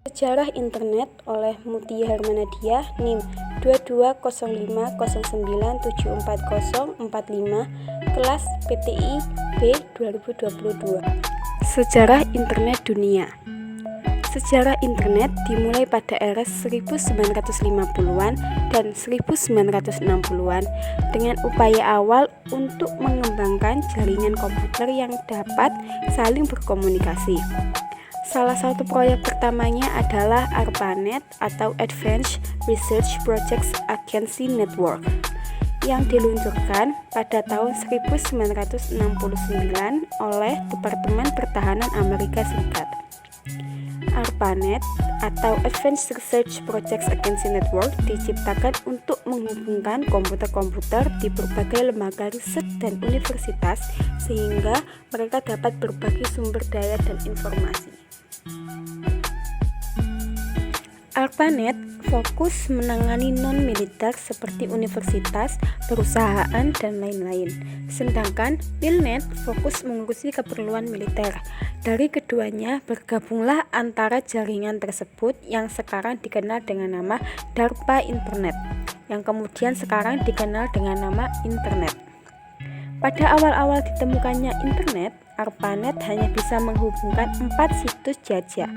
Sejarah Internet oleh Mutia Hermanadiah, NIM 220509744045, kelas PTI B 2022. Sejarah Internet Dunia. Sejarah Internet dimulai pada era 1950-an dan 1960-an dengan upaya awal untuk mengembangkan jaringan komputer yang dapat saling berkomunikasi. Salah satu proyek pertamanya adalah ARPANET atau Advanced Research Projects Agency Network yang diluncurkan pada tahun 1969 oleh Departemen Pertahanan Amerika Serikat. ARPANET atau Advanced Research Projects Agency Network diciptakan untuk menghubungkan komputer-komputer di berbagai lembaga riset dan universitas sehingga mereka dapat berbagi sumber daya dan informasi. ARPANET fokus menangani non-militer seperti universitas, perusahaan, dan lain-lain. Sedangkan PILNET fokus mengurusi keperluan militer. Dari keduanya bergabunglah antara jaringan tersebut yang sekarang dikenal dengan nama DARPA Internet, yang kemudian sekarang dikenal dengan nama Internet. Pada awal-awal ditemukannya Internet, ARPANET hanya bisa menghubungkan 4 situs jajak,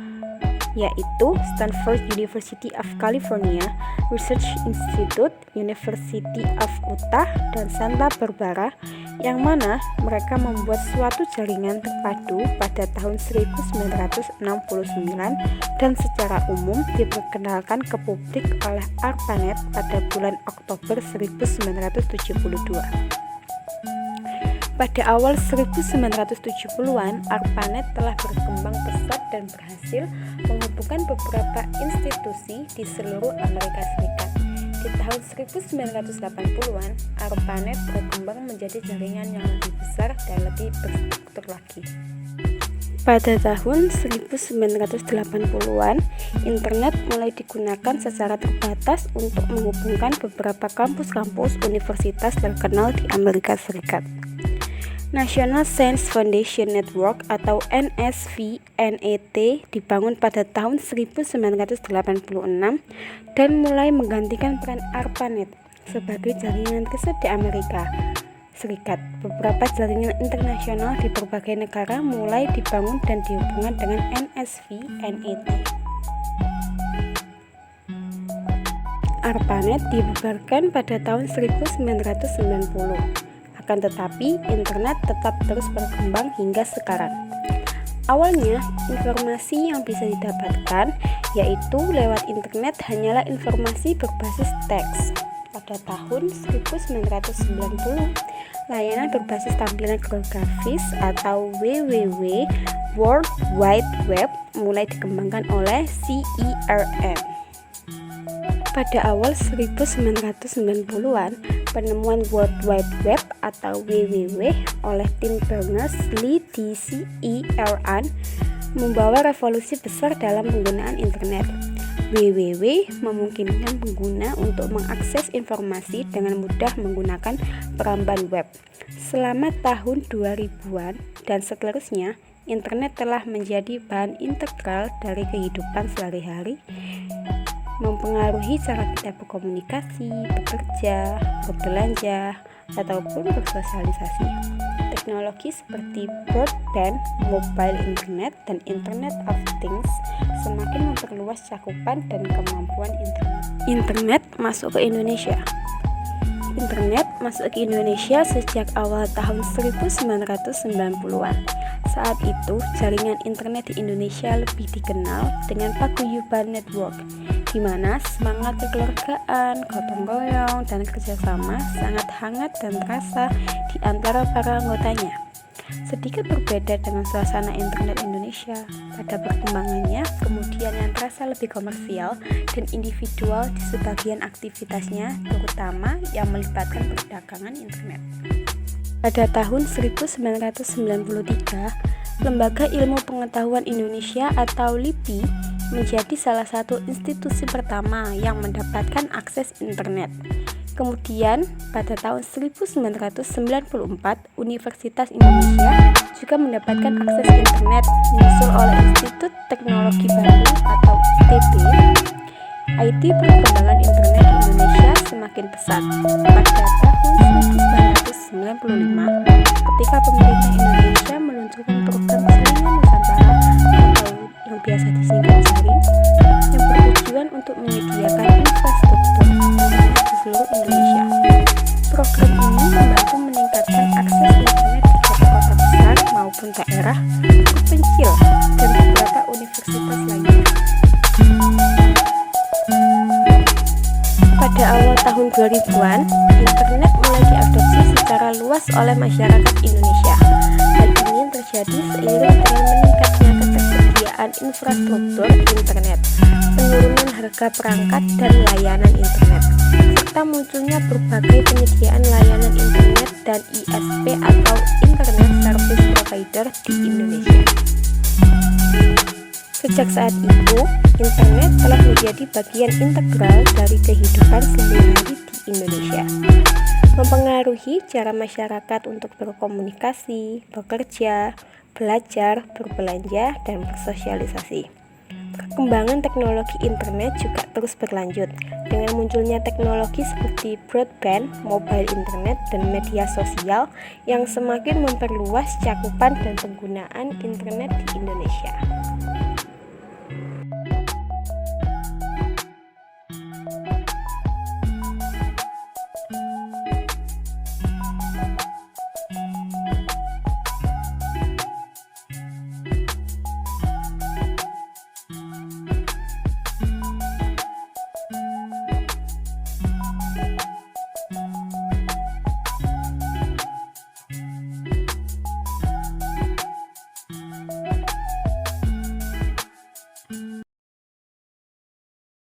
yaitu Stanford University of California Research Institute, University of Utah, dan Santa Barbara, yang mana mereka membuat suatu jaringan terpadu pada tahun 1969 dan secara umum diperkenalkan ke publik oleh ARPANET pada bulan Oktober 1972. Pada awal 1970-an, ARPANET telah berkembang pesat dan berhasil menghubungkan beberapa institusi di seluruh Amerika Serikat. Di tahun 1980-an, ARPANET berkembang menjadi jaringan yang lebih besar dan lebih berstruktur lagi. Pada tahun 1980-an, Internet mulai digunakan secara terbatas untuk menghubungkan beberapa kampus-kampus universitas terkenal di Amerika Serikat. National Science Foundation Network atau NSF-NET dibangun pada tahun 1986 dan mulai menggantikan peran ARPANET sebagai jaringan riset di Amerika Serikat. Beberapa jaringan internasional di berbagai negara mulai dibangun dan dihubungkan dengan NSF-NET. ARPANET dibubarkan pada tahun 1990. Akan tetapi, internet tetap terus berkembang hingga sekarang. Awalnya, informasi yang bisa didapatkan yaitu lewat internet hanyalah informasi berbasis teks. Pada tahun 1990, layanan berbasis tampilan grafis atau WWW World Wide Web mulai dikembangkan oleh CERN. Pada awal 1990-an, penemuan World Wide Web atau WWW oleh Tim Berners-Lee di CERN membawa revolusi besar dalam penggunaan internet. WWW memungkinkan pengguna untuk mengakses informasi dengan mudah menggunakan peramban web. Selama tahun 2000-an dan seterusnya, internet telah menjadi bahan integral dari kehidupan sehari-hari, mempengaruhi cara kita berkomunikasi, bekerja, berbelanja, ataupun bersosialisasi. Teknologi seperti broadband, mobile internet, dan Internet of Things semakin memperluas cakupan dan kemampuan internet. Internet masuk ke Indonesia. Internet masuk ke Indonesia sejak awal tahun 1990-an. Saat itu, jaringan internet di Indonesia lebih dikenal dengan Paguyuban Network, di mana semangat kekeluargaan, gotong royong, dan kerjasama sangat hangat dan terasa di antara para anggotanya. Sedikit berbeda dengan suasana internet Indonesia pada perkembangannya, kemudian yang terasa lebih komersial dan individual di sebagian aktivitasnya, terutama yang melibatkan perdagangan internet. Pada tahun 1993, Lembaga Ilmu Pengetahuan Indonesia atau LIPI menjadi salah satu institusi pertama yang mendapatkan akses internet. Kemudian, pada tahun 1994, Universitas Indonesia juga mendapatkan akses internet, disusul oleh Institut Teknologi Bandung atau meneliti perkembangan internet di Indonesia semakin pesat. Pada tahun 1995, ketika pemerintah Indonesia meluncurkan program Jaringan Nusantara atau yang biasa disingkat JARIN, yang bertujuan untuk menyediakan infrastruktur internet di seluruh Indonesia. Program ini membantu meningkatkan akses internet di kota besar maupun daerah terpencil dan beberapa universitas lainnya. Pada awal tahun 2000-an, internet mulai diadopsi secara luas oleh masyarakat Indonesia. Hal ini terjadi seiring dengan meningkatnya ketersediaan infrastruktur internet, penurunan harga perangkat dan layanan internet, serta munculnya berbagai penyediaan layanan internet dan ISP atau Internet Service Provider di Indonesia. Sejak saat itu, internet telah menjadi bagian integral dari kehidupan sehari-hari di Indonesia, mempengaruhi cara masyarakat untuk berkomunikasi, bekerja, belajar, berbelanja, dan bersosialisasi. Perkembangan teknologi internet juga terus berlanjut dengan munculnya teknologi seperti broadband, mobile internet, dan media sosial yang semakin memperluas cakupan dan penggunaan internet di Indonesia.